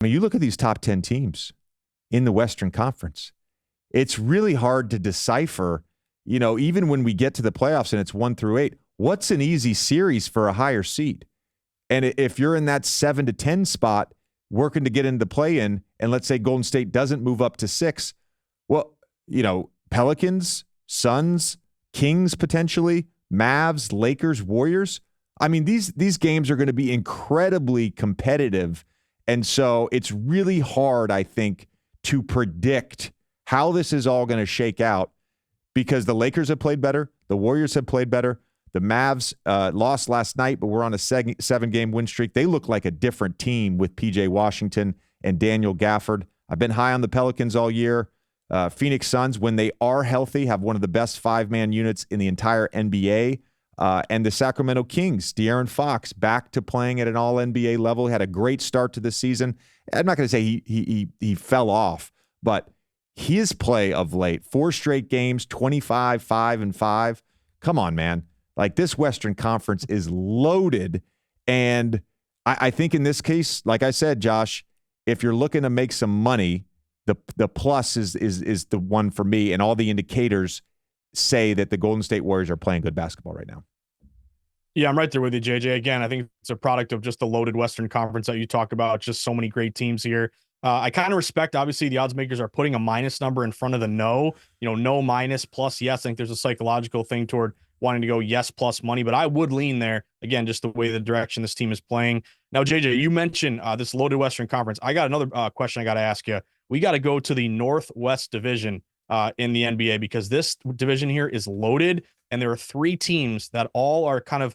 I mean, you look at these top 10 teams in the Western Conference. It's really hard to decipher, even when we get to the playoffs and it's 1 through 8, what's an easy series for a higher seed? And if you're in that 7 to 10 spot working to get into the play-in, and let's say Golden State doesn't move up to 6, well, Pelicans, Suns, Kings potentially, Mavs, Lakers, Warriors. I mean, these games are going to be incredibly competitive. And so it's really hard, I think, to predict how this is all going to shake out because the Lakers have played better. The Warriors have played better. The Mavs lost last night, but we're on a 7-game win streak. They look like a different team with P.J. Washington and Daniel Gafford. I've been high on the Pelicans all year. Phoenix Suns, when they are healthy, have one of the best 5-man units in the entire NBA. And the Sacramento Kings, De'Aaron Fox, back to playing at an all-NBA level. He had a great start to the season. I'm not going to say he fell off, but his play of late, 4 straight games, 25, 5, and 5. Come on, man. Like, this Western Conference is loaded. And I think in this case, like I said, Josh, if you're looking to make some money, the plus is the one for me. And all the indicators say that the Golden State Warriors are playing good basketball right now. Yeah, I'm right there with you, JJ. Again, I think it's a product of just the loaded Western Conference that you talk about. Just so many great teams here. I kind of respect, obviously, the odds makers are putting a minus number in front of the no. No minus plus yes. I think there's a psychological thing toward wanting to go yes plus money, but I would lean there. Again, just the way the direction this team is playing. Now, JJ, you mentioned this loaded Western Conference. I got another question I got to ask you. We got to go to the Northwest Division in the NBA because this division here is loaded, and there are 3 teams that all are kind of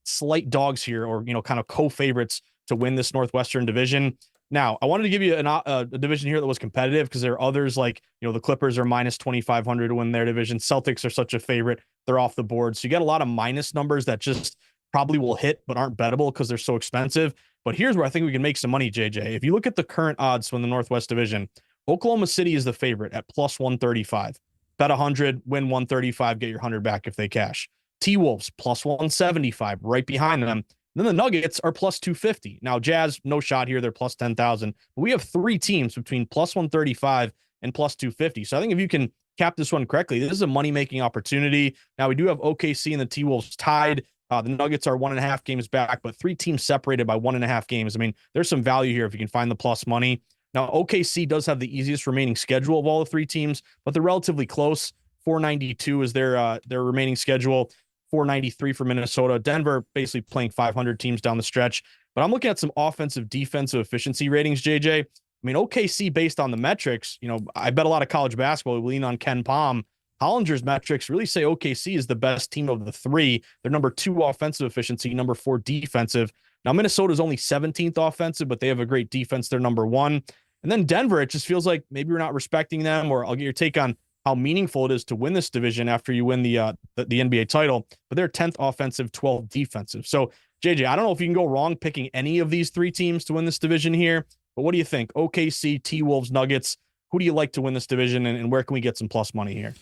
slight dogs here, or kind of co-favorites to win this Northwestern Division. Now, I wanted to give you a division here that was competitive because there are others like the Clippers are minus 2,500 to win their division. Celtics are such a favorite; they're off the board, so you got a lot of minus numbers that just probably will hit but aren't bettable because they're so expensive. But here's where I think we can make some money, JJ. If you look at the current odds from the Northwest Division, Oklahoma City is the favorite at plus 135. Bet 100, win 135, get your 100 back if they cash. T-Wolves plus 175, right behind them. Then the Nuggets are plus 250. Now, Jazz, no shot here. They're plus 10,000. But we have 3 teams between plus 135 and plus 250. So I think if you can cap this one correctly, this is a money-making opportunity. Now, we do have OKC and the T-Wolves tied. The Nuggets are 1.5 games back, but 3 teams separated by 1.5 games. I mean, there's some value here if you can find the plus money. Now, OKC does have the easiest remaining schedule of all the 3 teams, but they're relatively close. 492 is their remaining schedule. 493 for Minnesota. Denver basically playing 500 teams down the stretch. But I'm looking at some offensive defensive efficiency ratings, JJ. I mean, OKC, based on the metrics, I bet a lot of college basketball. We lean on Ken Pom. Hollinger's metrics really say OKC is the best team of the 3. They're number 2 offensive efficiency, number 4 defensive. Now, Minnesota's only 17th offensive, but they have a great defense. They're number 1. And then Denver, it just feels like maybe we're not respecting them, or I'll get your take on how meaningful it is to win this division after you win the NBA title. But they're 10th offensive, 12th defensive. So, JJ, I don't know if you can go wrong picking any of these 3 teams to win this division here, but what do you think? OKC, T-Wolves, Nuggets, who do you like to win this division, and where can we get some plus money here?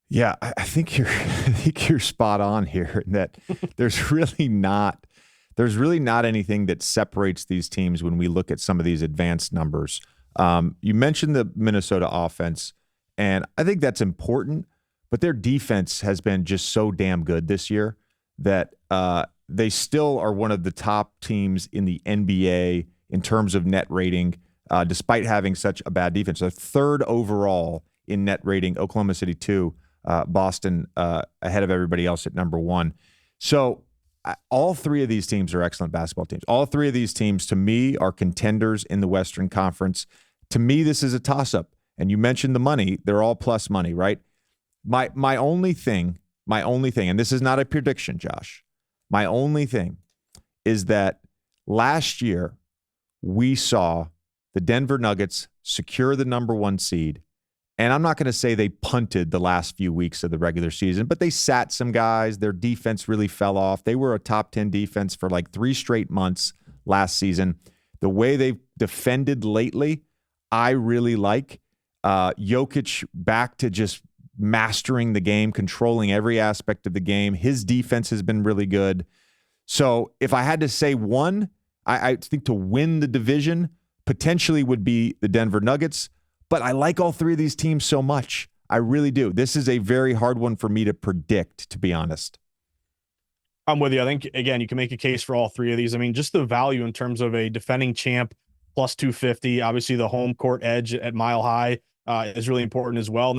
Yeah, I think you're spot on here in that there's really not anything that separates these teams when we look at some of these advanced numbers. You mentioned the Minnesota offense, and I think that's important, but their defense has been just so damn good this year that they still are one of the top teams in the NBA in terms of net rating, despite having such a bad defense. So 3rd overall in net rating, Oklahoma City 2, Boston ahead of everybody else at number 1. So all 3 of these teams are excellent basketball teams. All 3 of these teams, to me, are contenders in the Western Conference. To me, this is a toss-up. And you mentioned the money. They're all plus money, right? My only thing, and this is not a prediction, Josh. My only thing is that last year we saw the Denver Nuggets secure the number 1 seed. And I'm not going to say they punted the last few weeks of the regular season, but they sat some guys. Their defense really fell off. They were a top 10 defense for like 3 straight months last season. The way they've defended lately, I really like. Jokic back to just mastering the game, controlling every aspect of the game. His defense has been really good. So if I had to say one, I think to win the division, potentially would be the Denver Nuggets, but I like all three of these teams so much. I really do. This is a very hard one for me to predict, to be honest. I'm with you. I think, again, you can make a case for all three of these. I mean, just the value in terms of a defending champ plus 250. Obviously, the home court edge at Mile High is really important as well.